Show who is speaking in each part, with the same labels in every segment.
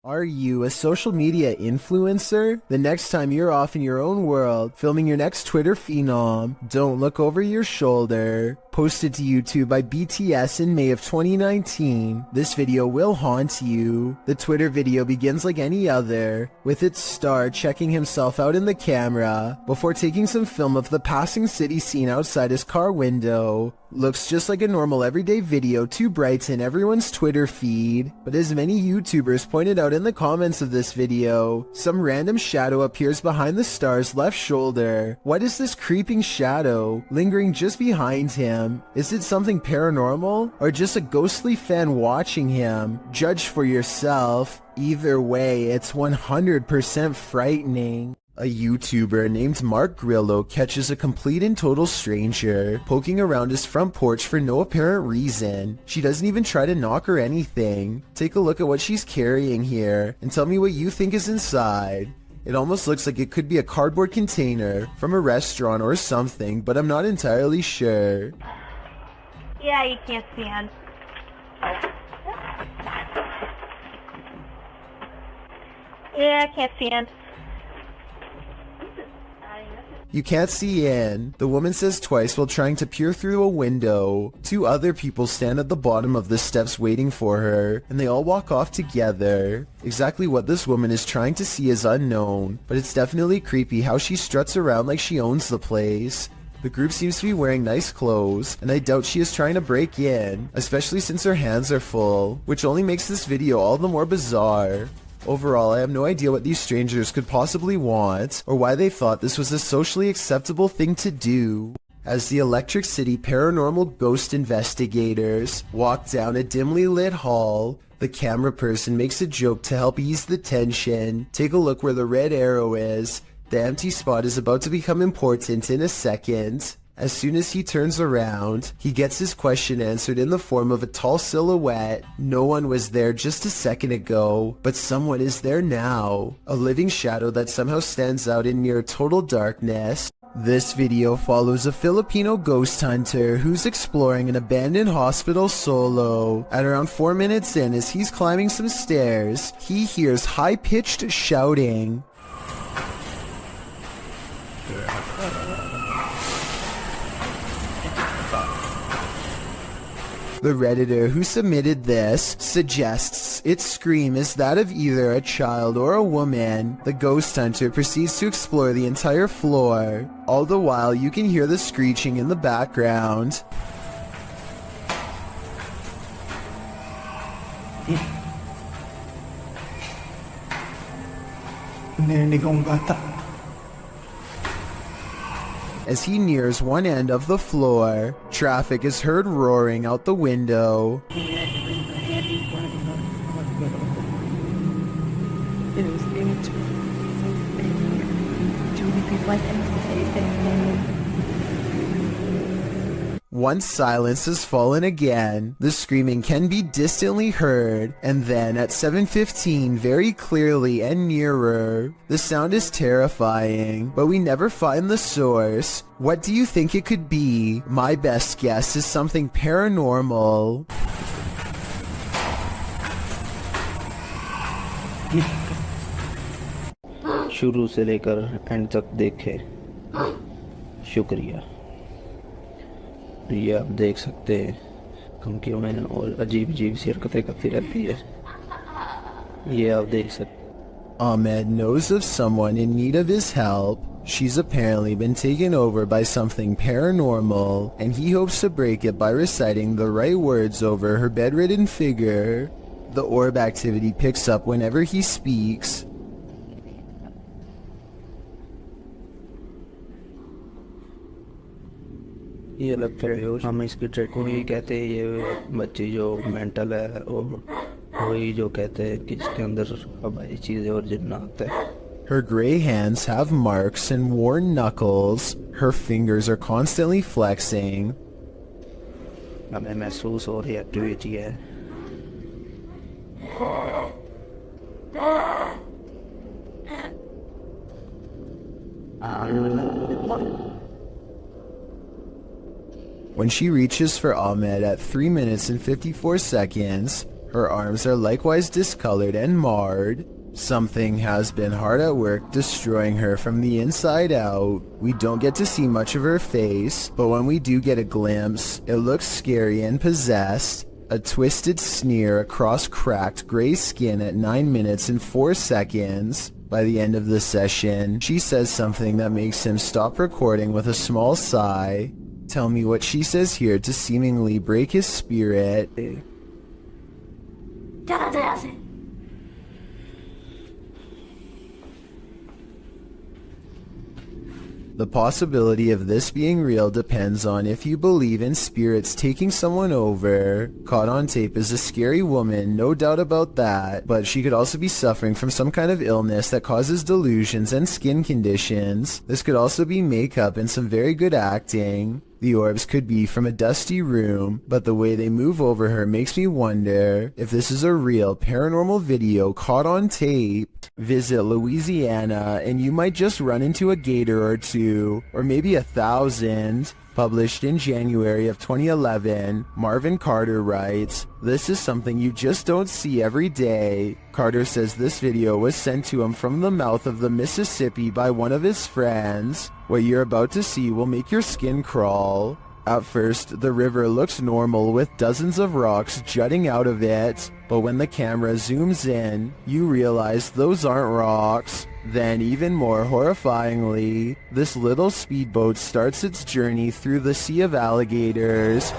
Speaker 1: Are you a social media influencer? The next time you're off in your own world, filming your next Twitter phenom, don't look over your shoulder. Posted to YouTube by BTS in May of 2019, this video will haunt you. The Twitter video begins like any other, with its star checking himself out in the camera, before taking some film of the passing city scene outside his car window. Looks just like a normal everyday video to brighten everyone's Twitter feed, but as many YouTubers pointed out in the comments of this video, some random shadow appears behind the star's left shoulder. What is this creeping shadow lingering just behind him? Is it something paranormal, or just a ghostly fan watching him? Judge for yourself. Either way, it's 100% frightening. A YouTuber named Mark Grillo catches a complete and total stranger poking around his front porch for no apparent reason. She doesn't even try to knock or anything. Take a look at what she's carrying here and tell me what you think is inside. It almost looks like it could be a cardboard container from a restaurant or something, but I'm not entirely sure.
Speaker 2: Yeah, you can't stand. Yeah, I can't stand.
Speaker 1: You can't see in, the woman says twice while trying to peer through a window. Two other people stand at the bottom of the steps waiting for her, and they all walk off together. Exactly what this woman is trying to see is unknown, but it's definitely creepy how she struts around like she owns the place. The group seems to be wearing nice clothes, and I doubt she is trying to break in, especially since her hands are full, which only makes this video all the more bizarre. Overall, I have no idea what these strangers could possibly want, or why they thought this was a socially acceptable thing to do. As the Electric City paranormal ghost investigators walk down a dimly lit hall, the camera person makes a joke to help ease the tension. Take a look where the red arrow is. The empty spot is about to become important in a second. As soon as he turns around, he gets his question answered in the form of a tall silhouette. No one was there just a second ago, but someone is there now. A living shadow that somehow stands out in near total darkness. This video follows a Filipino ghost hunter who's exploring an abandoned hospital solo. At around 4 minutes in, as he's climbing some stairs, he hears high-pitched shouting. The Redditor who submitted this suggests its scream is that of either a child or a woman. The ghost hunter proceeds to explore the entire floor. All the while, you can hear the screeching in the background. As he nears one end of the floor, traffic is heard roaring out the window. Once silence has fallen again, the screaming can be distantly heard, and then at 7:15 very clearly and nearer. The sound is terrifying, but we never find the source. What do you think it could be? My best guess is something paranormal.
Speaker 3: शुरू से लेकर and तक देखे शुक्रिया। ये आप देख सकते हैं धमकियों में और अजीब अजीब सी हरकतें करती रहती है। ये आप देख सकते।
Speaker 1: Ahmed knows of someone in need of his help. She's apparently been taken over by something paranormal, and he hopes to break it by reciting the right words over her bedridden figure. The orb activity picks up whenever he speaks.
Speaker 3: ये अलग फिर हम इसकी trade को ही कहते हैं। ये बच्ची जो मेंटल है और वही जो कहते हैं कि इसके अंदर हमारी चीज़ें और जिन्नात है।
Speaker 1: Her gray hands have marks and worn knuckles. Her fingers are constantly flexing.
Speaker 3: हमें महसूस हो रही एक्टिविटी है।
Speaker 1: When she reaches for Ahmed at 3 minutes and 54 seconds, Her arms are likewise discolored and marred. Something has been hard at work destroying her from the inside out. We don't get to see much of her face, but when we do get a glimpse, it looks scary and possessed. A twisted sneer across cracked gray skin at 9 minutes and 4 seconds. By the end of the session, she says something that makes him stop recording with a small sigh. Tell me what she says here to seemingly break his spirit. The possibility of this being real depends on if you believe in spirits taking someone over. Caught on tape is a scary woman, no doubt about that, but she could also be suffering from some kind of illness that causes delusions and skin conditions. This could also be makeup and some very good acting. The orbs could be from a dusty room, but the way they move over her makes me wonder if this is a real paranormal video caught on tape. Visit Louisiana and you might just run into a gator or two, or maybe 1,000. Published in January of 2011, Marvin Carter writes, "This is something you just don't see every day." Carter says this video was sent to him from the mouth of the Mississippi by one of his friends. What you're about to see will make your skin crawl. At first, the river looks normal with dozens of rocks jutting out of it, but when the camera zooms in, you realize those aren't rocks. Then, even more horrifyingly, this little speedboat starts its journey through the sea of alligators.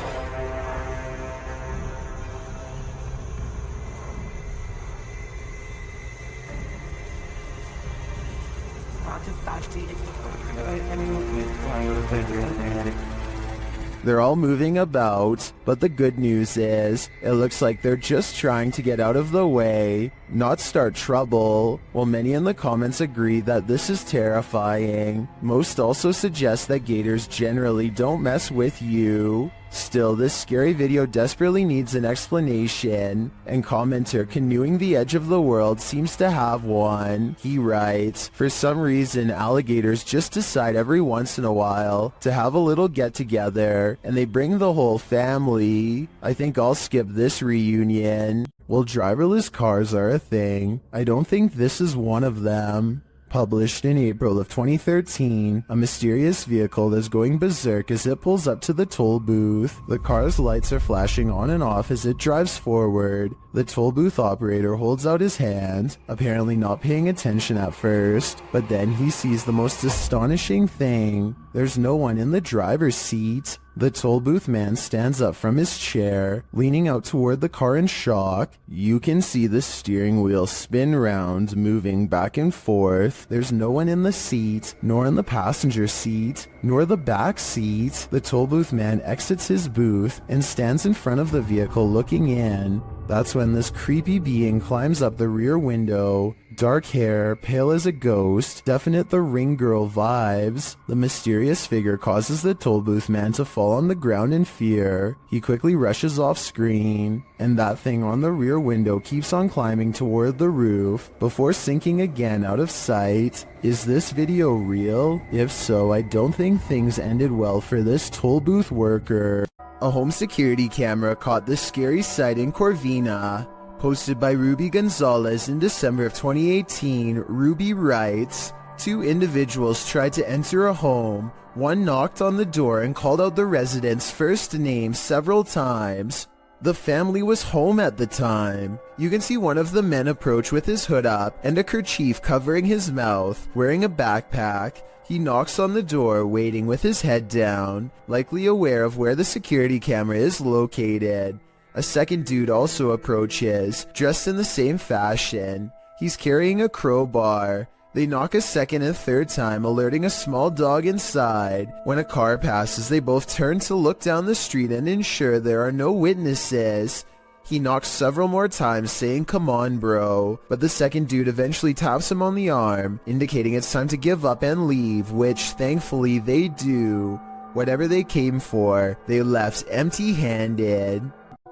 Speaker 1: They're all moving about, but the good news is, it looks like they're just trying to get out of the way, not start trouble. While many in the comments agree that this is terrifying, most also suggest that gators generally don't mess with you. Still, this scary video desperately needs an explanation, and commenter Canoeing the Edge of the World seems to have one. He writes, "For some reason, alligators just decide every once in a while to have a little get-together, and they bring the whole family. I think I'll skip this reunion." Well, driverless cars are a thing. I don't think this is one of them. Published in April of 2013, a mysterious vehicle is going berserk as it pulls up to the toll booth. The car's lights are flashing on and off as it drives forward. The toll booth operator holds out his hand, apparently not paying attention at first, but then he sees the most astonishing thing. There's no one in the driver's seat. The toll booth man stands up from his chair, leaning out toward the car in shock. You can see the steering wheel spin round, moving back and forth. There's no one in the seat, nor in the passenger seat, nor the back seat. The toll booth man exits his booth and stands in front of the vehicle looking in. That's when this creepy being climbs up the rear window. Dark hair, pale as a ghost, definite The Ring Girl vibes. The mysterious figure causes the toll booth man to fall on the ground in fear. He quickly rushes off screen, and that thing on the rear window keeps on climbing toward the roof before sinking again out of sight. Is this video real? If so, I don't think things ended well for this toll booth worker. A home security camera caught this scary sight in Corvina. Posted by Ruby Gonzalez in December of 2018, Ruby writes, "Two individuals tried to enter a home. One knocked on the door and called out the resident's first name several times. The family was home at the time. You can see one of the men approach with his hood up and a kerchief covering his mouth, wearing a backpack. He knocks on the door, waiting with his head down, likely aware of where the security camera is located. A second dude also approaches, dressed in the same fashion. He's carrying a crowbar. They knock a second and third time, alerting a small dog inside. When a car passes, they both turn to look down the street and ensure there are no witnesses. He knocks several more times, saying, 'Come on, bro.' But the second dude eventually taps him on the arm, indicating it's time to give up and leave, which thankfully they do. Whatever they came for, they left empty-handed."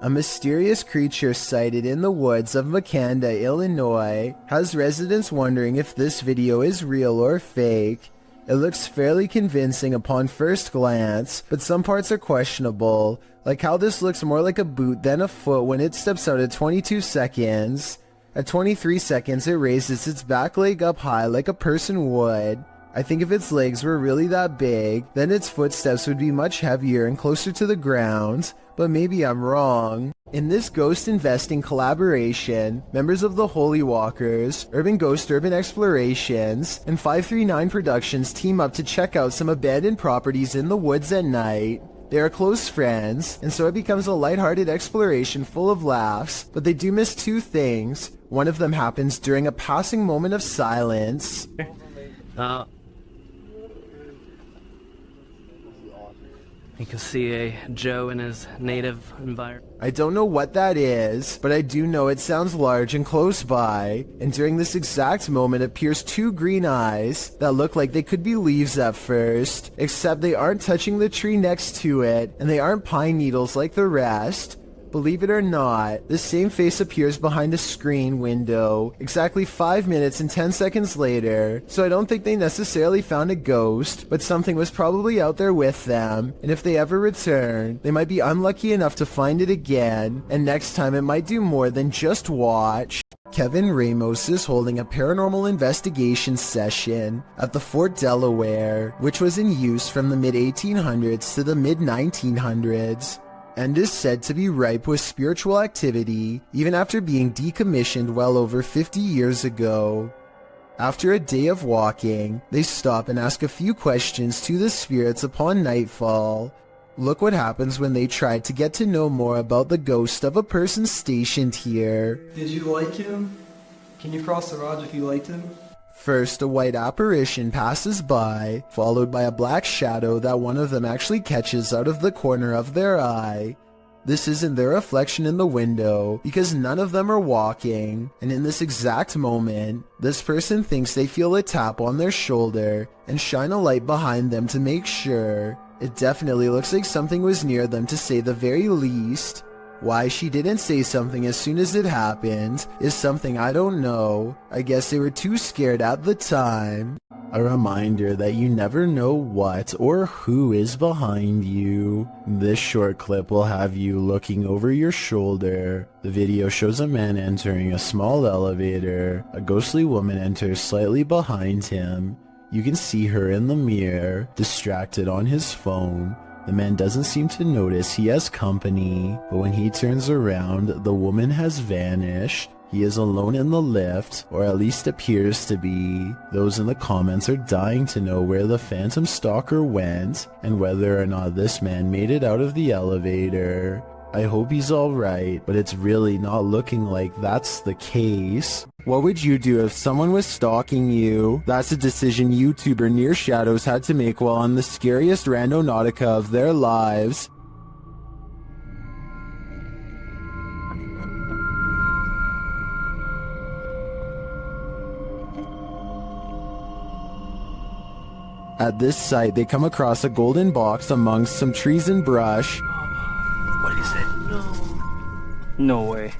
Speaker 1: A mysterious creature sighted in the woods of Macanda, Illinois, has residents wondering if this video is real or fake. It looks fairly convincing upon first glance, but some parts are questionable, Like how this looks more like a boot than a foot when it steps out at 22 seconds. At 23 seconds, it raises its back leg up high like a person would. I think if its legs were really that big, then its footsteps would be much heavier and closer to the ground, but maybe I'm wrong. In this ghost investing collaboration, members of the Holy Walkers, Urban Ghost Urban Explorations, and 539 Productions team up to check out some abandoned properties in the woods at night. They are close friends, and so it becomes a lighthearted exploration full of laughs, but they do miss two things. One of them happens during a passing moment of silence.
Speaker 4: You can see a Joe in his native environment.
Speaker 1: I don't know what that is, but I do know it sounds large and close by, and during this exact moment appears two green eyes that look like they could be leaves at first, except they aren't touching the tree next to it, and they aren't pine needles like the rest. Believe it or not, the same face appears behind a screen window exactly 5 minutes and 10 seconds later, so I don't think they necessarily found a ghost, but something was probably out there with them, and if they ever return, they might be unlucky enough to find it again, and next time it might do more than just watch. Kevin Ramos is holding a paranormal investigation session at the Fort Delaware, which was in use from the mid-1800s to the mid-1900s. And is said to be ripe with spiritual activity even after being decommissioned well over 50 years ago. After a day of walking, they stop and ask a few questions to the spirits upon nightfall. Look what happens when they try to get to know more about the ghost of a person stationed here.
Speaker 5: Did you like him? Can you cross the rods if you liked him?
Speaker 1: First, a white apparition passes by, followed by a black shadow that one of them actually catches out of the corner of their eye. This isn't their reflection in the window, because none of them are walking, and in this exact moment, this person thinks they feel a tap on their shoulder, and shine a light behind them to make sure. It definitely looks like something was near them to say the very least. Why she didn't say something as soon as it happened is something I don't know. I guess they were too scared at the time. A reminder that you never know what or who is behind you. This short clip will have you looking over your shoulder. The video shows a man entering a small elevator. A ghostly woman enters slightly behind him. You can see her in the mirror, distracted on his phone. The man doesn't seem to notice he has company, but when he turns around, the woman has vanished. He is alone in the lift, or at least appears to be. Those in the comments are dying to know where the phantom stalker went, and whether or not this man made it out of the elevator. I hope he's alright, but it's really not looking like that's the case. What would you do if someone was stalking you? That's a decision YouTuber Near Shadows had to make while on the scariest Randonautica of their lives. At this site, they come across a golden box amongst some trees and brush.
Speaker 4: What is it? No way.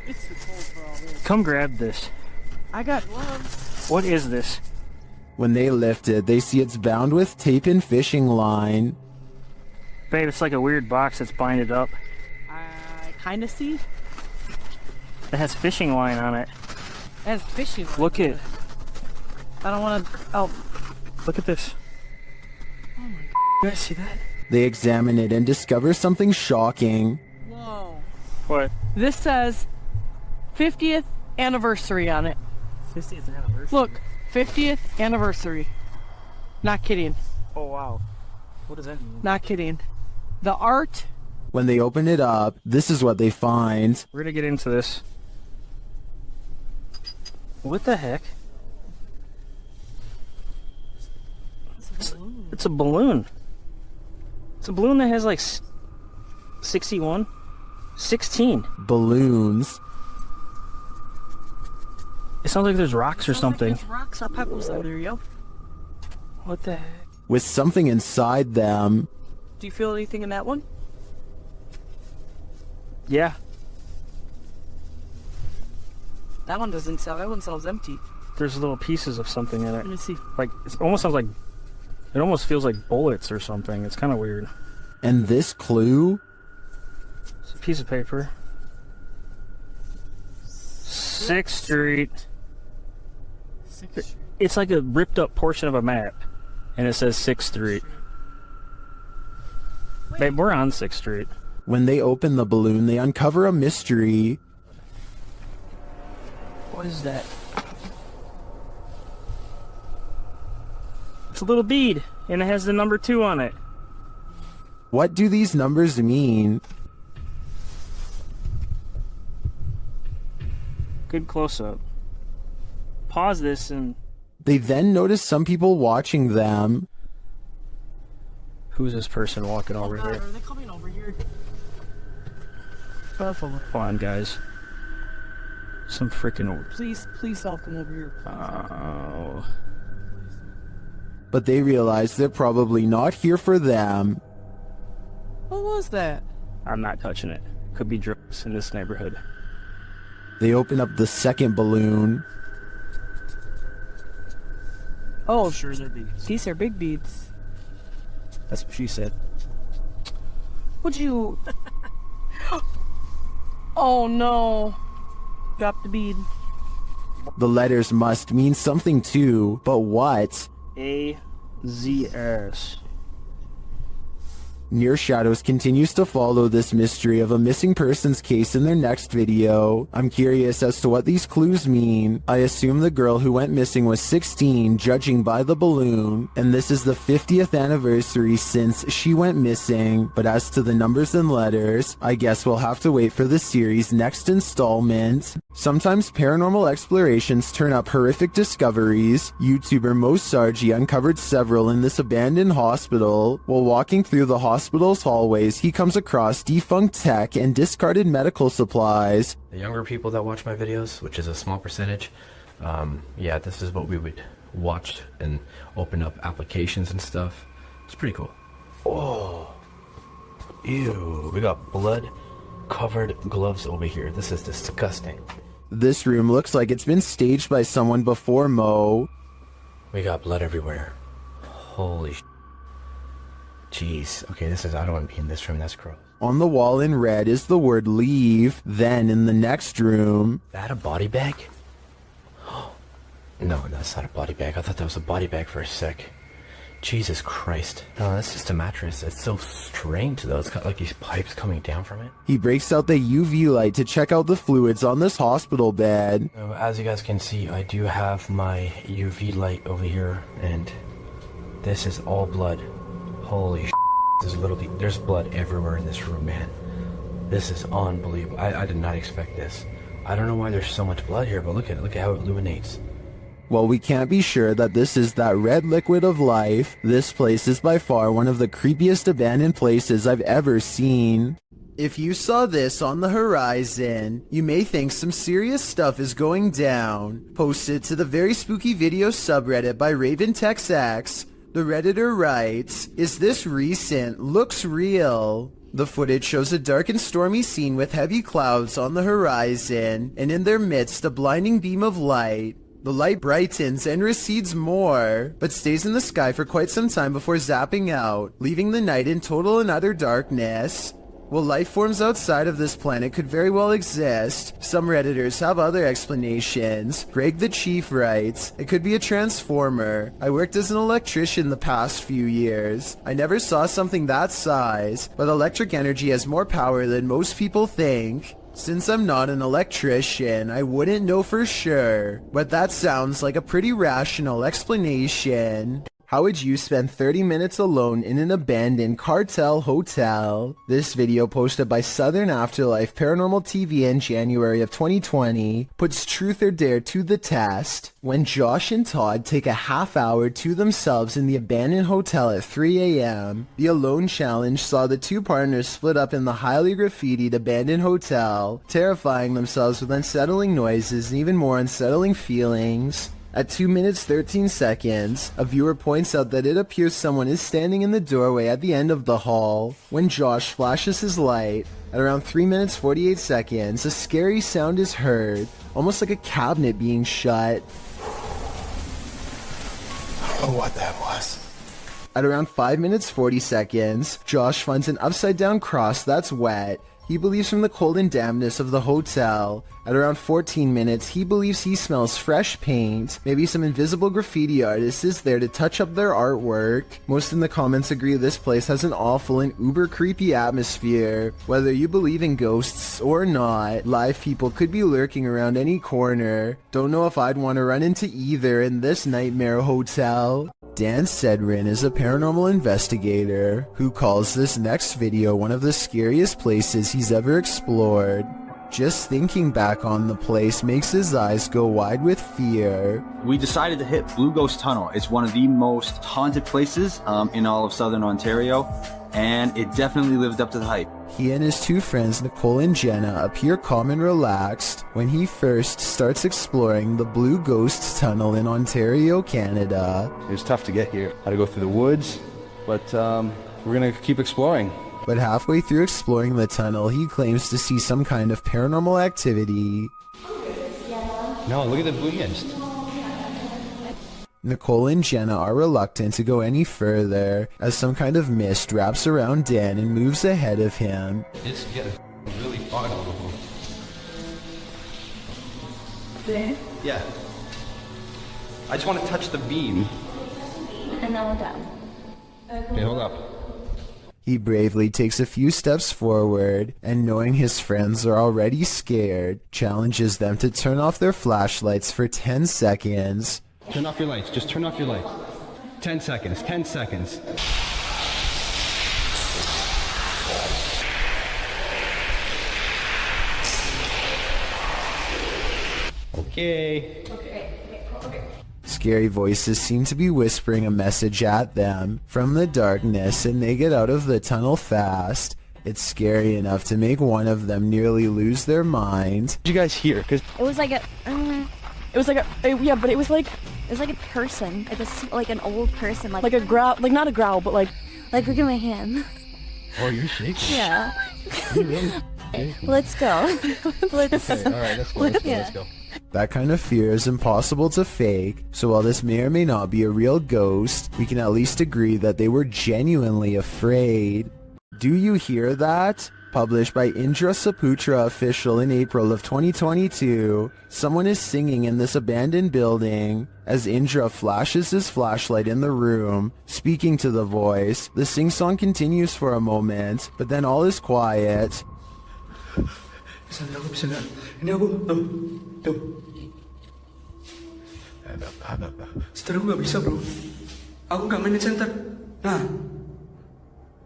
Speaker 6: It's too cold for all this.
Speaker 4: Come grab this.
Speaker 6: I got gloves.
Speaker 4: What is this?
Speaker 1: When they lift it, they see it's bound with tape and fishing line.
Speaker 4: Babe, it's like a weird box that's binded up.
Speaker 6: I kind of see.
Speaker 4: It has fishing line on it.
Speaker 6: It has fishing.
Speaker 4: Look at.
Speaker 6: I don't want to. Oh.
Speaker 4: Look at this. Oh my God. You guys see that?
Speaker 1: They examine it and discover something shocking.
Speaker 6: Whoa.
Speaker 4: What?
Speaker 6: This says 50th anniversary on it.
Speaker 4: 50th anniversary?
Speaker 6: Look, 50th anniversary. Not kidding.
Speaker 4: Oh wow. What does that mean?
Speaker 6: Not kidding. The art.
Speaker 1: When they open it up, this is what they find.
Speaker 4: We're gonna get into this. What the heck? It's a balloon. It's a balloon that has like 61? 16.
Speaker 1: Balloons.
Speaker 4: It sounds like there's rocks or something.
Speaker 6: Like there's rocks or pebbles out there, yo.
Speaker 4: What the heck?
Speaker 1: With something inside them.
Speaker 6: Do you feel anything in that one?
Speaker 4: Yeah.
Speaker 6: That one doesn't sell. That one sells empty.
Speaker 4: There's little pieces of something in it.
Speaker 6: Let me see.
Speaker 4: Like, it almost sounds like, it almost feels like bullets or something. It's kind of weird.
Speaker 1: And this clue?
Speaker 4: It's a piece of paper. 6th Street. It's like a ripped up portion of a map. And it says 6th Street. Babe, we're on 6th Street.
Speaker 1: When they open the balloon, they uncover a mystery.
Speaker 4: What is that? It's a little bead, and it has the number 2 on it.
Speaker 1: What do these numbers mean?
Speaker 4: Good close-up. Pause this and...
Speaker 1: They then notice some people watching them.
Speaker 4: Who's this person walking over here?
Speaker 6: Are they coming over here?
Speaker 4: Come on, guys. Some freaking...
Speaker 6: Please don't come over here.
Speaker 4: Oh...
Speaker 1: But they realize they're probably not here for them.
Speaker 6: What was that?
Speaker 4: I'm not touching it. Could be drugs in this neighborhood.
Speaker 1: They open up the second balloon.
Speaker 6: Oh,
Speaker 4: Sure they're beads.
Speaker 6: these are big beads.
Speaker 4: That's what she said.
Speaker 6: Would you... Oh no. Drop the bead.
Speaker 1: The letters must mean something too, but what?
Speaker 4: A-Z-S.
Speaker 1: Near Shadows continues to follow this mystery of a missing persons case in their next video. I'm curious as to what these clues mean. I assume the girl who went missing was 16, judging by the balloon, and this is the 50th anniversary since she went missing. But as to the numbers and letters, I guess we'll have to wait for the series' next installment. Sometimes paranormal explorations turn up horrific discoveries. YouTuber Mo Sargi uncovered several in this abandoned hospital. While walking through the hospital's hallways, he comes across defunct tech and discarded medical supplies.
Speaker 7: The younger people that watch my videos, which is a small percentage, yeah, this is what we would watch and open up applications and stuff. It's pretty cool. Oh, ew, we got blood covered gloves over here. This is disgusting.
Speaker 1: This room looks like it's been staged by someone before Mo.
Speaker 7: We got blood everywhere. Holy sh**. Jeez. Okay, this is, I don't want to be in this room. That's gross.
Speaker 1: On the wall in red is the word leave. Then in the next room...
Speaker 7: Is that a body bag? No, that's not a body bag. I thought that was a body bag for a sec. Jesus Christ. No, that's just a mattress. It's so strange though. It's got like these pipes coming down from it.
Speaker 1: He breaks out the UV light to check out the fluids on this hospital bed.
Speaker 7: So, as you guys can see, I do have my UV light over here, and this is all blood. Holy sh**. There's blood everywhere in this room, man. This is unbelievable. I did not expect this. I don't know why there's so much blood here, but look at it. Look at how it illuminates.
Speaker 1: While we can't be sure that this is that red liquid of life, this place is by far one of the creepiest abandoned places I've ever seen. If you saw this on the horizon, you may think some serious stuff is going down. Posted to the Very Spooky Video subreddit by RavenTexX, the Redditor writes, "Is this recent? Looks real." The footage shows a dark and stormy scene with heavy clouds on the horizon, and in their midst a blinding beam of light. The light brightens and recedes more, but stays in the sky for quite some time before zapping out, leaving the night in total and utter darkness. While life forms outside of this planet could very well exist, some Redditors have other explanations. Greg the Chief writes, "It could be a transformer. I worked as an electrician the past few years. I never saw something that size, but electric energy has more power than most people think. Since I'm not an electrician, I wouldn't know for sure, but that sounds like a pretty rational explanation." How would you spend 30 minutes alone in an abandoned Cartel hotel? This video, posted by Southern Afterlife Paranormal TV in January of 2020, puts truth or dare to the test. When Josh and Todd take a half hour to themselves in the abandoned hotel at 3 a.m., the Alone Challenge saw the two partners split up in the highly graffitied abandoned hotel, terrifying themselves with unsettling noises and even more unsettling feelings. At 2 minutes 13 seconds, a viewer points out that it appears someone is standing in the doorway at the end of the hall. When Josh flashes his light, at around 3 minutes 48 seconds, a scary sound is heard, almost like a cabinet being shut.
Speaker 7: Oh, what that was.
Speaker 1: At around 5 minutes 40 seconds, Josh finds an upside down cross that's wet. He believes from the cold and dampness of the hotel. At around 14 minutes, he believes he smells fresh paint. Maybe some invisible graffiti artist is there to touch up their artwork. Most in the comments agree this place has an awful and uber creepy atmosphere. Whether you believe in ghosts or not, live people could be lurking around any corner. Don't know if I'd want to run into either in this nightmare hotel. Dan Sedrin is a paranormal investigator who calls this next video one of the scariest places he's ever explored. Just thinking back on the place makes his eyes go wide with fear.
Speaker 8: We decided to hit Blue Ghost Tunnel. It's one of the most haunted places in all of Southern Ontario, and it definitely lived up to the hype.
Speaker 1: He and his two friends, Nicole and Jenna, appear calm and relaxed when he first starts exploring the Blue Ghost Tunnel in Ontario, Canada.
Speaker 9: It was tough to get here. Had to go through the woods, but we're gonna keep exploring.
Speaker 1: But halfway through exploring the tunnel, he claims to see some kind of paranormal activity.
Speaker 9: No, look at the blue mist.
Speaker 1: Nicole and Jenna are reluctant to go any further as some kind of mist wraps around Dan and moves ahead of him.
Speaker 9: It's getting really foggy.
Speaker 6: Dan?
Speaker 9: Yeah. I just want to touch the beam.
Speaker 2: And then we're done.
Speaker 9: Okay, hold up.
Speaker 1: He bravely takes a few steps forward and, knowing his friends are already scared, challenges them to turn off their flashlights for 10 seconds.
Speaker 9: Turn off your lights. Just turn off your lights. 10 seconds. 10 seconds. Okay.
Speaker 1: Scary voices seem to be whispering a message at them from the darkness, and they get out of the tunnel fast. It's scary enough to make one of them nearly lose their mind.
Speaker 9: What did you guys hear? Because
Speaker 10: It was like a person, like an old person, like
Speaker 6: Like a growl, like not a growl, but like
Speaker 10: look at my hand.
Speaker 9: oh, you're shaking.
Speaker 10: Yeah.
Speaker 9: You really?
Speaker 10: Let's go. Let's.
Speaker 9: Okay, all right, let's go. Let's go.
Speaker 10: Yeah.
Speaker 9: Let's go.
Speaker 1: That kind of fear is impossible to fake, so while this may or may not be a real ghost, we can at least agree that they were genuinely afraid. Do you hear that? Published by Indra Saputra Official in April of 2022, someone is singing in this abandoned building. As Indra flashes his flashlight in the room, speaking to the voice, the sing-song continues for a moment, but then all is quiet.
Speaker 5: Bisa nggak? Aku bisa nggak? Ini aku, tuh. Setelah aku nggak bisa bro. Aku nggak main di center. Nah,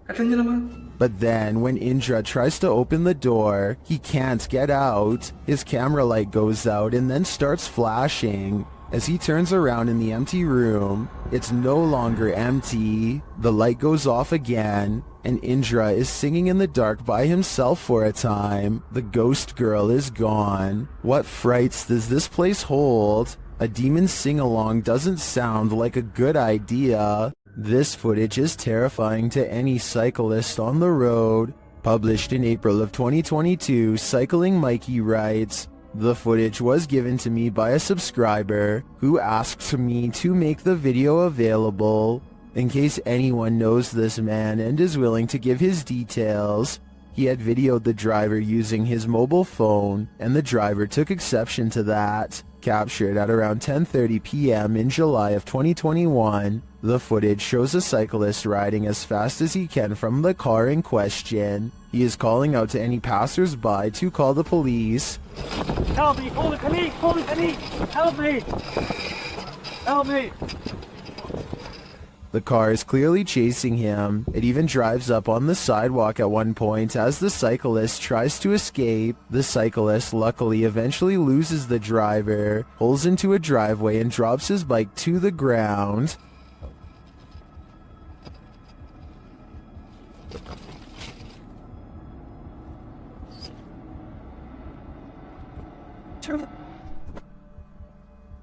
Speaker 5: katanya lama.
Speaker 1: But then, when Indra tries to open the door, he can't get out. His camera light goes out and then starts flashing. As he turns around in the empty room, it's no longer empty. The light goes off again, and Indra is singing in the dark by himself for a time. The ghost girl is gone. What frights does this place hold? A demon sing-along doesn't sound like a good idea. This footage is terrifying to any cyclist on the road. Published in April of 2022, Cycling Mikey writes, "The footage was given to me by a subscriber who asked me to make the video available. In case anyone knows this man and is willing to give his details." He had videoed the driver using his mobile phone, and the driver took exception to that. Captured at around 10:30 p.m. in July of 2021, the footage shows a cyclist riding as fast as he can from the car in question. He is calling out to any passers-by to call the police.
Speaker 4: Help me! Hold it to me! Hold it to me! Help me! Help me!
Speaker 1: The car is clearly chasing him. It even drives up on the sidewalk at one point as the cyclist tries to escape. The cyclist luckily eventually loses the driver, pulls into a driveway and drops his bike to the ground.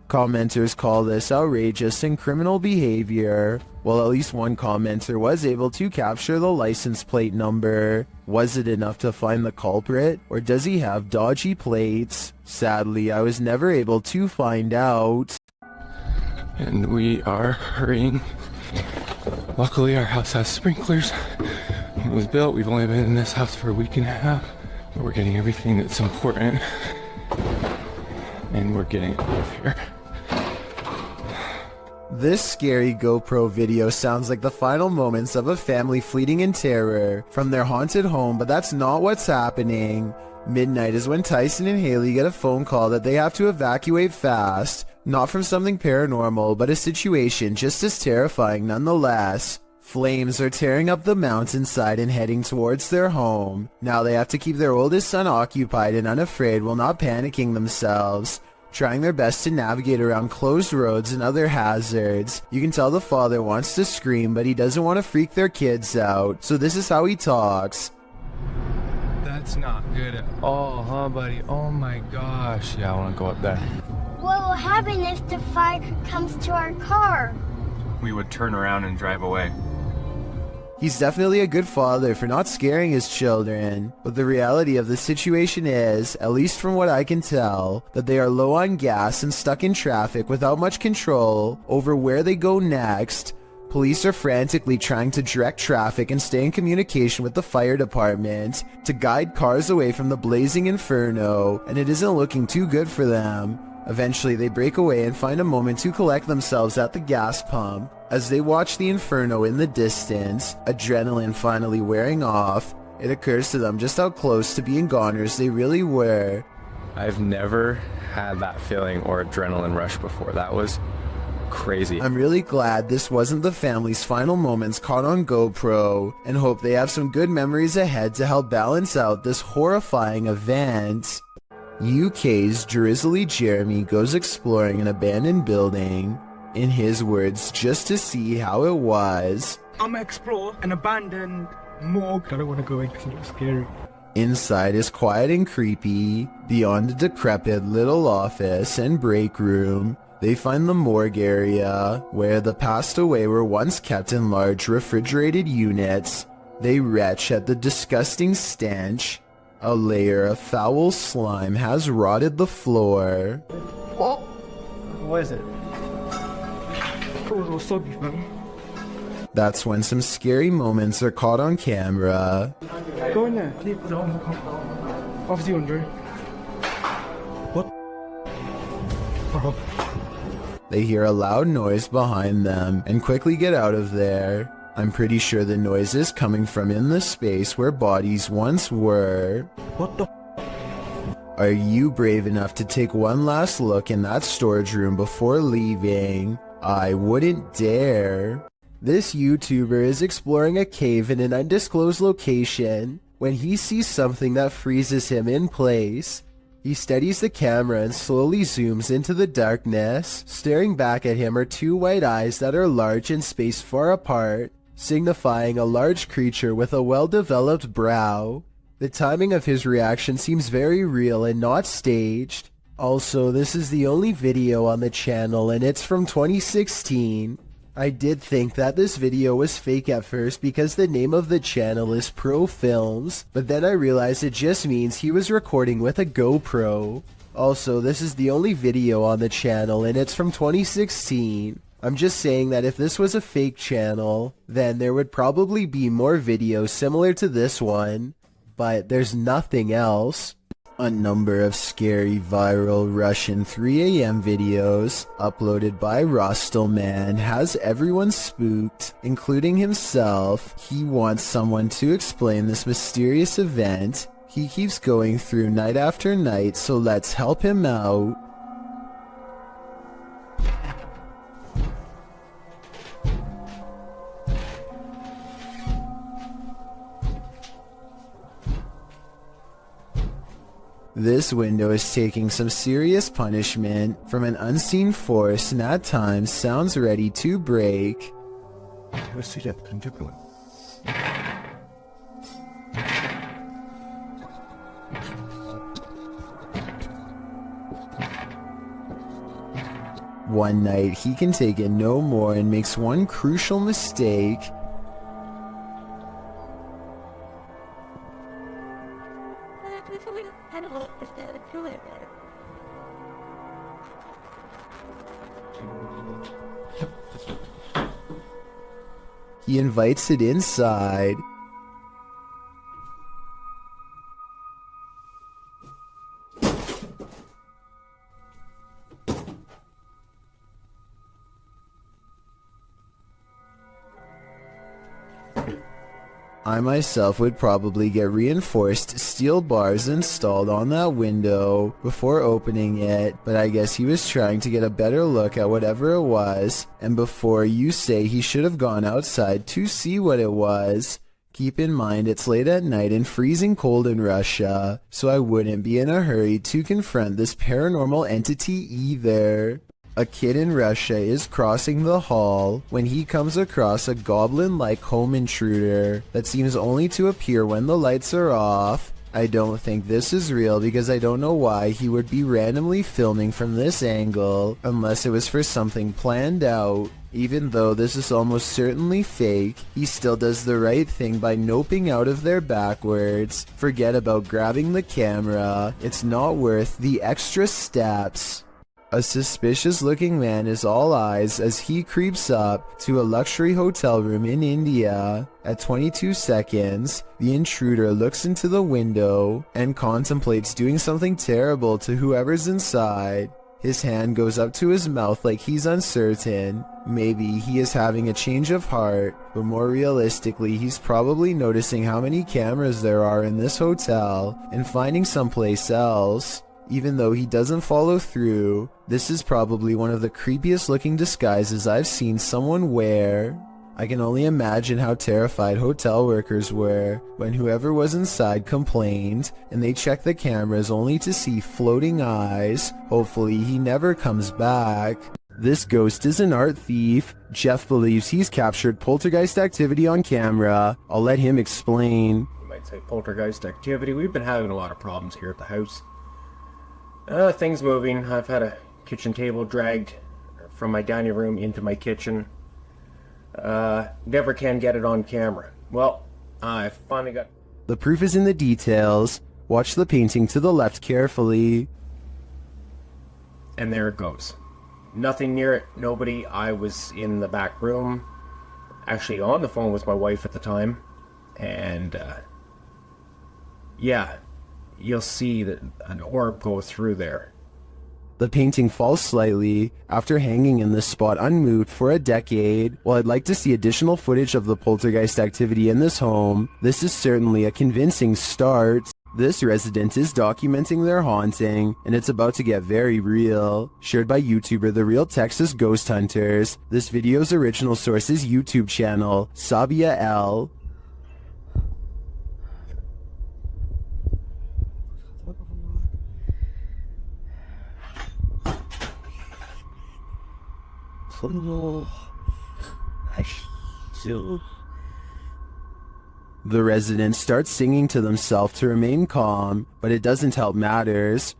Speaker 1: Commenters call this outrageous and criminal behavior. Well, at least one commenter was able to capture the license plate number. Was it enough to find the culprit, or does he have dodgy plates? Sadly, I was never able to find out.
Speaker 9: And we are hurrying Luckily, our house has sprinklers. When it was built, we've only been in this house for a week and a half, but we're getting everything that's important, and we're getting it out of here.
Speaker 1: This scary GoPro video sounds like the final moments of a family fleeing in terror from their haunted home, but that's not what's happening. Midnight is when Tyson and Haley get a phone call that they have to evacuate fast, not from something paranormal, but a situation just as terrifying nonetheless. Flames are tearing up the mountainside and heading towards their home. Now they have to keep their oldest son occupied and unafraid while not panicking themselves, trying their best to navigate around closed roads and other hazards. You can tell the father wants to scream, but he doesn't want to freak their kids out, so this is how he talks.
Speaker 9: That's not good at all, huh, buddy? Oh my gosh. Yeah, I want to go up there.
Speaker 11: What will happen if the fire comes to our car?
Speaker 9: We would turn around and drive away.
Speaker 1: He's definitely a good father for not scaring his children, but the reality of the situation is, at least from what I can tell, that they are low on gas and stuck in traffic without much control over where they go next. Police are frantically trying to direct traffic and stay in communication with the fire department to guide cars away from the blazing inferno, and it isn't looking too good for them. Eventually, they break away and find a moment to collect themselves at the gas pump. As they watch the inferno in the distance, adrenaline finally wearing off, it occurs to them just how close to being goners they really were.
Speaker 9: I've never had that feeling or adrenaline rush before. That was crazy.
Speaker 1: I'm really glad this wasn't the family's final moments caught on GoPro, and hope they have some good memories ahead to help balance out this horrifying event. UK's drizzly Jeremy goes exploring an abandoned building, in his words, just to see how it was.
Speaker 5: I'm gonna explore an abandoned morgue. I don't want to go in because it looks scary.
Speaker 1: Inside is quiet and creepy. Beyond a decrepit little office and break room, they find the morgue area, where the passed away were once kept in large refrigerated units. They retch at the disgusting stench. A layer of foul slime has rotted the floor.
Speaker 5: Oh!
Speaker 3: What is it?
Speaker 5: It was all soggy, man.
Speaker 1: That's when some scary moments are caught on camera.
Speaker 5: Go in there. Off you, Andre. What? Oh.
Speaker 1: They hear a loud noise behind them and quickly get out of there. I'm pretty sure the noise is coming from in the space where bodies once were.
Speaker 5: What the?
Speaker 1: Are you brave enough to take one last look in that storage room before leaving? I wouldn't dare. This YouTuber is exploring a cave in an undisclosed location when he sees something that freezes him in place. He steadies the camera and slowly zooms into the darkness. Staring back at him are two white eyes that are large and spaced far apart, signifying a large creature with a well-developed brow. The timing of his reaction seems very real and not staged. Also, this is the only video on the channel and it's from 2016. I did think that this video was fake at first because the name of the channel is Pro Films, but then I realized it just means he was recording with a GoPro. Also, this is the only video on the channel and it's from 2016. I'm just saying that if this was a fake channel, then there would probably be more videos similar to this one, but there's nothing else. A number of scary viral Russian 3 a.m. videos uploaded by Randonautica has everyone spooked, including himself. He wants someone to explain this mysterious event. He keeps going through night after night, so let's help him out. This window is taking some serious punishment from an unseen force and at times sounds ready to break. One night he can take it no more and makes one crucial mistake. He invites it inside. I myself would probably get reinforced steel bars installed on that window before opening it, but I guess he was trying to get a better look at whatever it was, and before you say he should have gone outside to see what it was, keep in mind it's late at night and freezing cold in Russia, so I wouldn't be in a hurry to confront this paranormal entity either. A kid in Russia is crossing the hall when he comes across a goblin-like home intruder that seems only to appear when the lights are off. I don't think this is real because I don't know why he would be randomly filming from this angle unless it was for something planned out. Even though this is almost certainly fake, he still does the right thing by noping out of there backwards. Forget about grabbing the camera, it's not worth the extra steps. A suspicious-looking man is all eyes as he creeps up to a luxury hotel room in India. At 22 seconds, the intruder looks into the window and contemplates doing something terrible to whoever's inside. His hand goes up to his mouth like he's uncertain. Maybe he is having a change of heart, but more realistically, he's probably noticing how many cameras there are in this hotel and finding someplace else. Even though he doesn't follow through, this is probably one of the creepiest looking disguises I've seen someone wear. I can only imagine how terrified hotel workers were when whoever was inside complained and they checked the cameras only to see floating eyes. Hopefully he never comes back. This ghost is an art thief. Jeff believes he's captured poltergeist activity on camera. I'll let him explain.
Speaker 12: You might say poltergeist activity. We've been having a lot of problems here at the house. Things moving. I've had a kitchen table dragged from my dining room into my kitchen. Never can get it on camera. Well, I finally got...
Speaker 1: The proof is in the details. Watch the painting to the left carefully.
Speaker 12: And there it goes. Nothing near it. Nobody. I was in the back room. Actually on the phone with my wife at the time. And, yeah. You'll see that an orb go through there.
Speaker 1: The painting falls slightly after hanging in this spot unmoved for a decade. While I'd like to see additional footage of the poltergeist activity in this home, this is certainly a convincing start. This resident is documenting their haunting, and it's about to get very real. Shared by YouTuber The Real Texas Ghost Hunters. This video's original source is YouTube channel, Sabia L. The residents start singing to themselves to remain calm, but it doesn't help matters.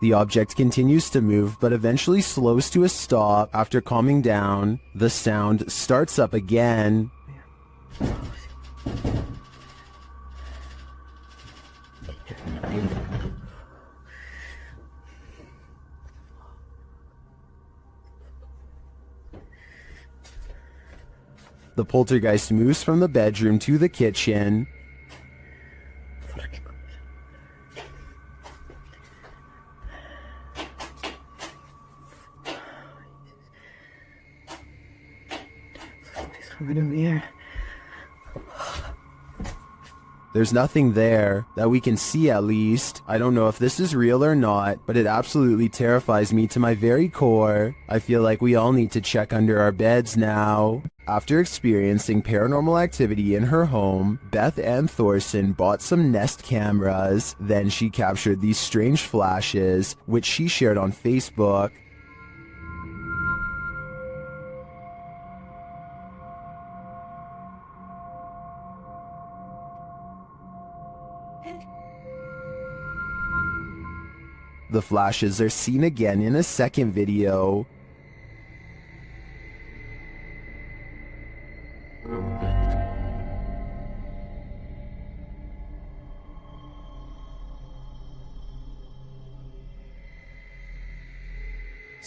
Speaker 1: The object continues to move, but eventually slows to a stop after calming down. The sound starts up again. The poltergeist moves from the bedroom to the kitchen. There's nothing there, that we can see at least. I don't know if this is real or not, but it absolutely terrifies me to my very core. I feel like we all need to check under our beds now. After experiencing paranormal activity in her home, Beth Ann Thorson bought some Nest cameras. Then she captured these strange flashes, which she shared on Facebook. The flashes are seen again in a second video.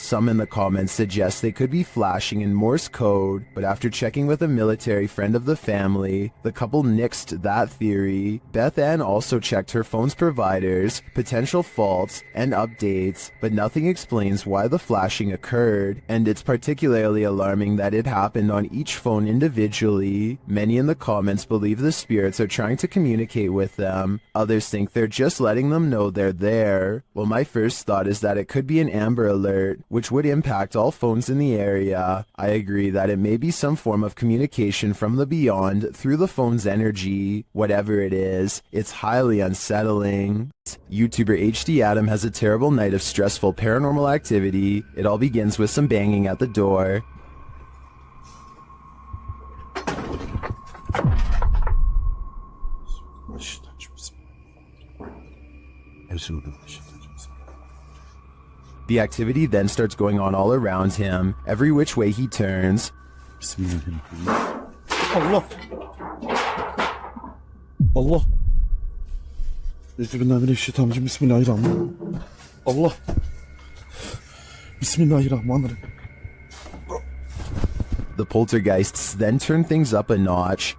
Speaker 1: Some in the comments suggest they could be flashing in Morse code, but after checking with a military friend of the family, the couple nixed that theory. Beth Ann also checked her phone's providers, potential faults, and updates, but nothing explains why the flashing occurred, and it's particularly alarming that it happened on each phone individually. Many in the comments believe the spirits are trying to communicate with them. Others think they're just letting them know they're there. Well, my first thought is that it could be an Amber Alert, which would impact all phones in the area. I agree that it may be some form of communication from the beyond through the phone's energy. Whatever it is, it's highly unsettling. YouTuber HD Adam has a terrible night of stressful paranormal activity. It all begins with some banging at the door. The activity then starts going on all around him, every which way he turns.
Speaker 13: Allah! Allah! Bismillahirrahmanirrahim. Bismillahirrahmanirrahim. Allah! Bismillahirrahmanirrahim.
Speaker 1: The poltergeists then turn things up a notch.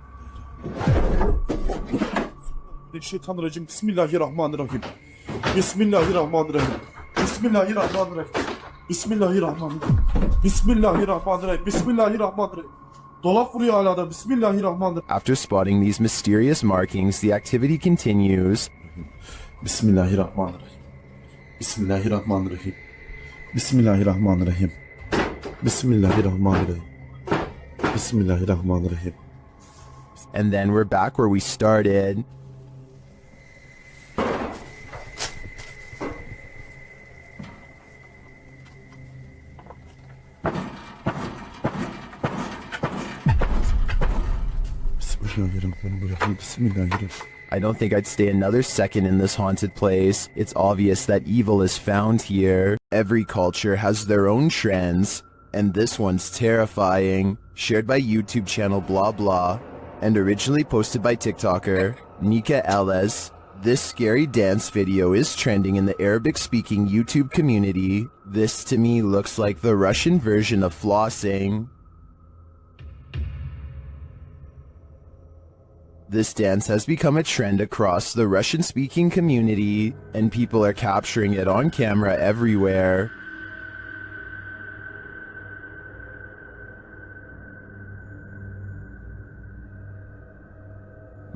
Speaker 13: Şeytanirracim. Bismillahirrahmanirrahim. Bismillahirrahmanirrahim. Bismillahirrahmanirrahim. Bismillahirrahmanirrahim. Bismillahirrahmanirrahim. Bismillahirrahmanirrahim. Dolap vuruyor hala da. Bismillahirrahmanirrahim.
Speaker 1: After spotting these mysterious markings, the activity continues.
Speaker 13: Bismillahirrahmanirrahim. Bismillahirrahmanirrahim. Bismillahirrahmanirrahim. Bismillahirrahmanirrahim. Bismillahirrahmanirrahim.
Speaker 1: And then we're back where we started. I don't think I'd stay another second in this haunted place. It's obvious that evil is found here. Every culture has their own trends, and this one's terrifying. Shared by YouTube channel blah blah, and originally posted by TikToker Nika Ellis. This scary dance video is trending in the Arabic-speaking YouTube community. This to me looks like the Russian version of flossing. This dance has become a trend across the Russian-speaking community, and people are capturing it on camera everywhere.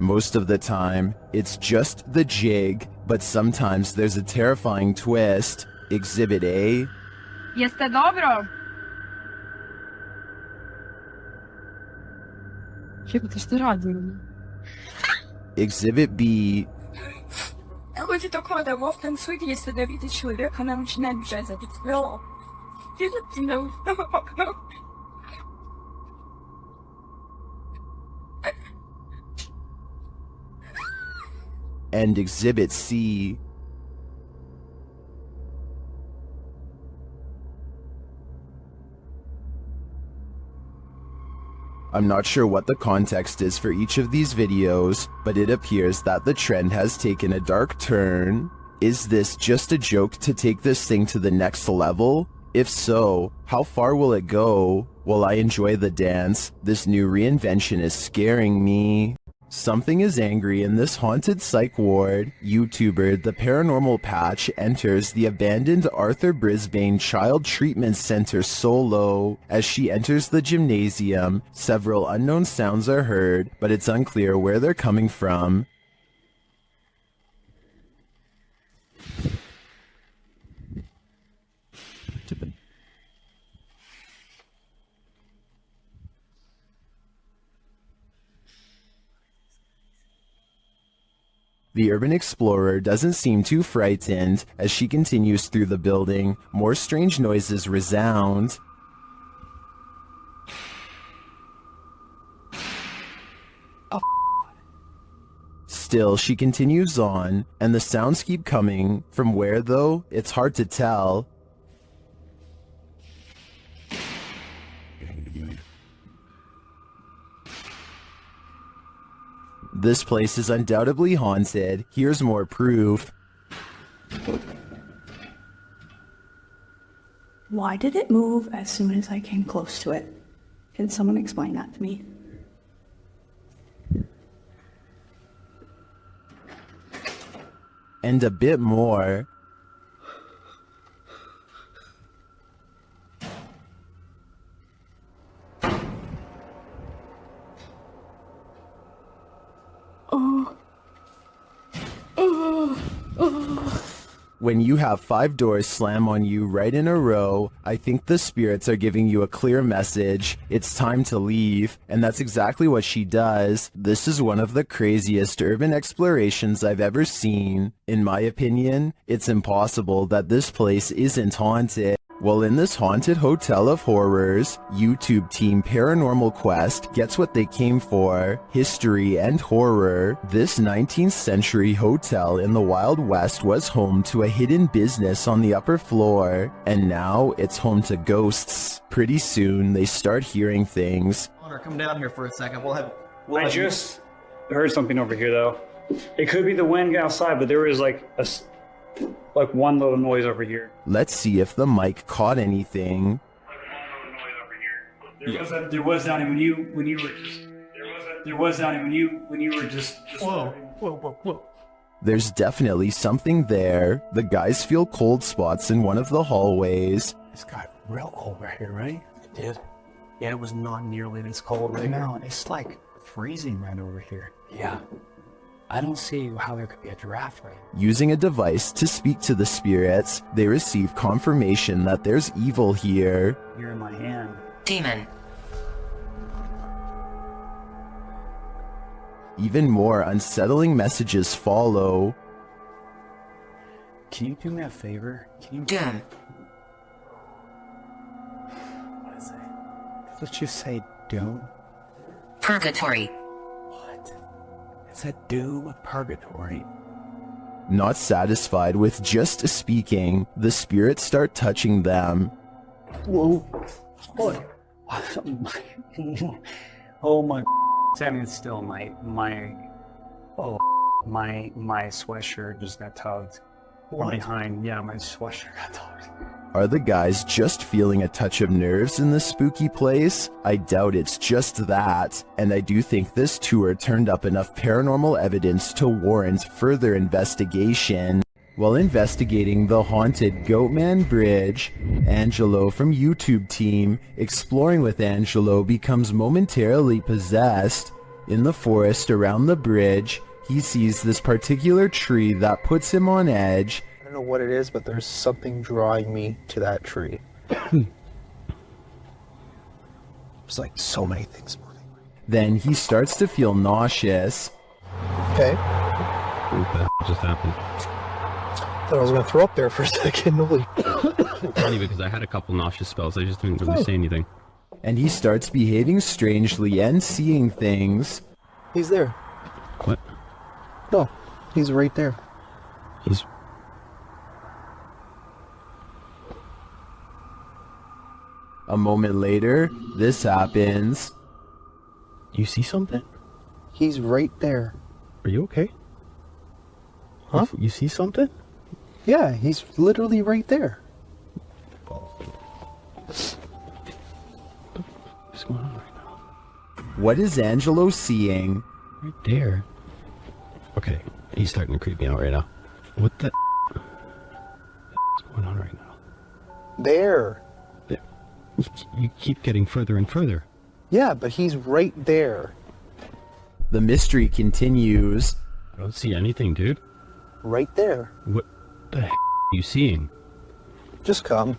Speaker 1: Most of the time, it's just the jig, but sometimes there's a terrifying twist. Exhibit A.
Speaker 6: Jeste dobro? Jebote, što radim?
Speaker 1: Exhibit B.
Speaker 2: Kako ti to kao da u ovom svijetu jeste da vidi čovjeka na uči najbliže za biti bilo? Ti na okno.
Speaker 1: And Exhibit C. I'm not sure what the context is for each of these videos, but it appears that the trend has taken a dark turn. Is this just a joke to take this thing to the next level? If so, how far will it go? While I enjoy the dance, this new reinvention is scaring me. Something is angry in this haunted psych ward. YouTuber The Paranormal Patch enters the abandoned Arthur Brisbane Child Treatment Center solo. As she enters the gymnasium, several unknown sounds are heard, but it's unclear where they're coming from. The urban explorer doesn't seem too frightened. As she continues through the building, more strange noises resound. Still, she continues on, and the sounds keep coming. From where, though, it's hard to tell. This place is undoubtedly haunted. Here's more proof.
Speaker 14: Why did it move as soon as I came close to it? Can someone explain that to me?
Speaker 1: And a bit more. When you have 5 doors slam on you right in a row, I think the spirits are giving you a clear message. It's time to leave, and that's exactly what she does. This is one of the craziest urban explorations I've ever seen. In my opinion, it's impossible that this place isn't haunted. Well, in this haunted hotel of horrors, YouTube team Paranormal Quest gets what they came for, history and horror. This 19th century hotel in the Wild West was home to a hidden business on the upper floor, and now it's home to ghosts. Pretty soon, they start hearing things.
Speaker 15: Connor, come down here for a second.
Speaker 16: I just heard something over here, though. It could be the wind outside, but there was like one little noise over here.
Speaker 1: Let's see if the mic caught anything.
Speaker 16: There was down when you were just. Whoa.
Speaker 1: There's definitely something there. The guys feel cold spots in one of the hallways.
Speaker 7: It's got real cold right here, right? It did. Yeah, it was not nearly this cold right now. It's like freezing right over here. Yeah. I don't see how there could be a giraffe right now.
Speaker 1: Using a device to speak to the spirits, they receive confirmation that there's evil here.
Speaker 16: You're in my hand.
Speaker 17: Demon.
Speaker 1: Even more unsettling messages follow.
Speaker 7: Can you do me a favor? Can you...
Speaker 17: Doom.
Speaker 7: What is it? Let's just say doom.
Speaker 17: Purgatory.
Speaker 7: It's a doom purgatory.
Speaker 1: Not satisfied with just speaking, the spirits start touching them.
Speaker 16: Whoa. Oh my. Standing still, my sweatshirt just got tugged. From behind, yeah, my sweatshirt got tugged.
Speaker 1: Are the guys just feeling a touch of nerves in this spooky place? I doubt it's just that, and I do think this tour turned up enough paranormal evidence to warrant further investigation. While investigating the haunted Goatman Bridge, Angelo from YouTube team, Exploring with Angelo, becomes momentarily possessed. In the forest around the bridge, he sees this particular tree that puts him on edge.
Speaker 18: I don't know what it is, but there's something drawing me to that tree. It's like so many things moving.
Speaker 1: Then he starts to feel nauseous.
Speaker 18: Okay.
Speaker 19: What the just happened?
Speaker 18: Thought I was gonna throw up there for a second. Holy.
Speaker 19: Funny because I had a couple nauseous spells. I just didn't really say anything.
Speaker 1: And he starts behaving strangely and seeing things.
Speaker 18: He's there.
Speaker 19: What?
Speaker 18: No, he's right there.
Speaker 19: He's...
Speaker 1: A moment later, this happens.
Speaker 19: You see something?
Speaker 18: He's right there.
Speaker 19: Are you okay?
Speaker 18: Huh?
Speaker 19: You see something?
Speaker 18: Yeah, he's literally right there.
Speaker 19: What's going on right now?
Speaker 1: What is Angelo seeing?
Speaker 19: Right there. Okay, he's starting to creep me out right now. What the what's going on right now?
Speaker 18: There.
Speaker 19: You keep getting further and further.
Speaker 18: Yeah, but he's right there.
Speaker 1: The mystery continues.
Speaker 19: I don't see anything, dude.
Speaker 18: Right there.
Speaker 19: What the heck are you seeing?
Speaker 18: Just come.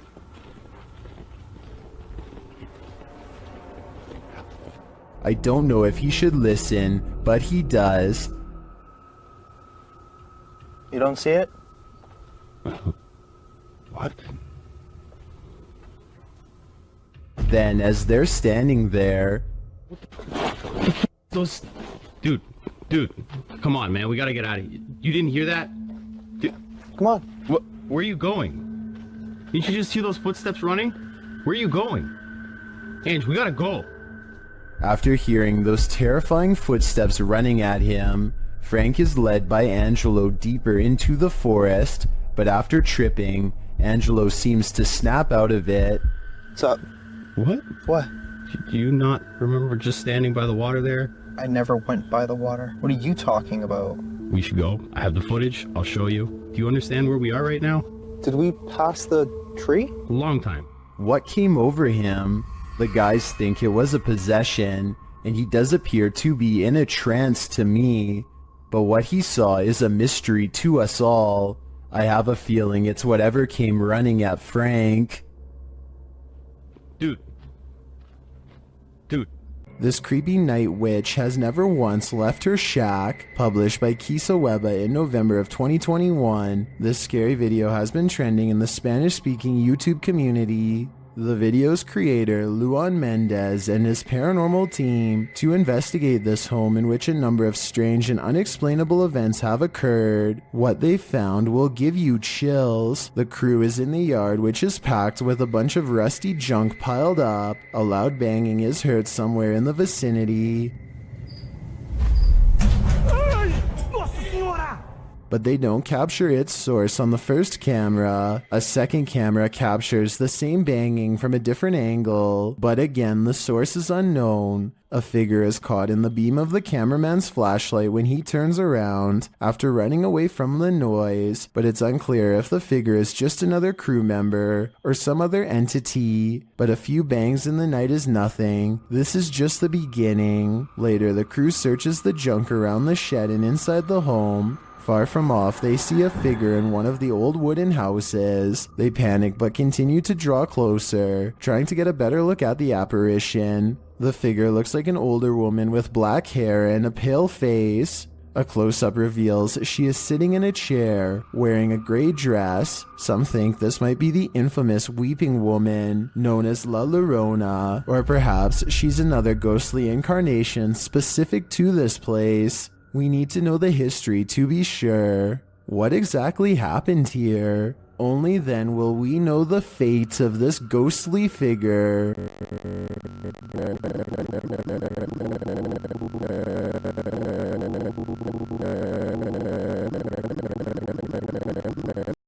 Speaker 1: I don't know if he should listen, but he does.
Speaker 18: You don't see it?
Speaker 19: What?
Speaker 1: Then, as they're standing there...
Speaker 19: Those... Dude, come on, man, we gotta get out of here. You didn't hear that? Dude,
Speaker 18: come on.
Speaker 19: Where are you going? Didn't you just see those footsteps running? Where are you going? Ange, we gotta go.
Speaker 1: After hearing those terrifying footsteps running at him, Frank is led by Angelo deeper into the forest, but after tripping, Angelo seems to snap out of it.
Speaker 18: What's up?
Speaker 19: What?
Speaker 18: What?
Speaker 19: Do you not remember just standing by the water there?
Speaker 18: I never went by the water. What are you talking about?
Speaker 19: We should go. I have the footage. I'll show you. Do you understand where we are right now?
Speaker 18: Did we pass the tree?
Speaker 19: A long time.
Speaker 1: What came over him? The guys think it was a possession, and he does appear to be in a trance to me. But what he saw is a mystery to us all. I have a feeling it's whatever came running at Frank.
Speaker 19: Dude.
Speaker 1: This creepy night witch has never once left her shack. Published by Kisa Weba in November of 2021. This scary video has been trending in the Spanish-speaking YouTube community. The video's creator, Luan Mendez, and his paranormal team to investigate this home in which a number of strange and unexplainable events have occurred. What they found will give you chills. The crew is in the yard, which is packed with a bunch of rusty junk piled up. A loud banging is heard somewhere in the vicinity. But they don't capture its source on the first camera. A second camera captures the same banging from a different angle, but again the source is unknown. A figure is caught in the beam of the cameraman's flashlight when he turns around after running away from the noise, but it's unclear if the figure is just another crew member or some other entity. But a few bangs in the night is nothing. This is just the beginning. Later, the crew searches the junk around the shed and inside the home. Far from off, they see a figure in one of the old wooden houses. They panic but continue to draw closer, trying to get a better look at the apparition. The figure looks like an older woman with black hair and a pale face. A close-up reveals she is sitting in a chair, wearing a gray dress. Some think this might be the infamous Weeping Woman, known as La Llorona, or perhaps she's another ghostly incarnation specific to this place. We need to know the history to be sure. What exactly happened here? Only then will we know the fate of this ghostly figure.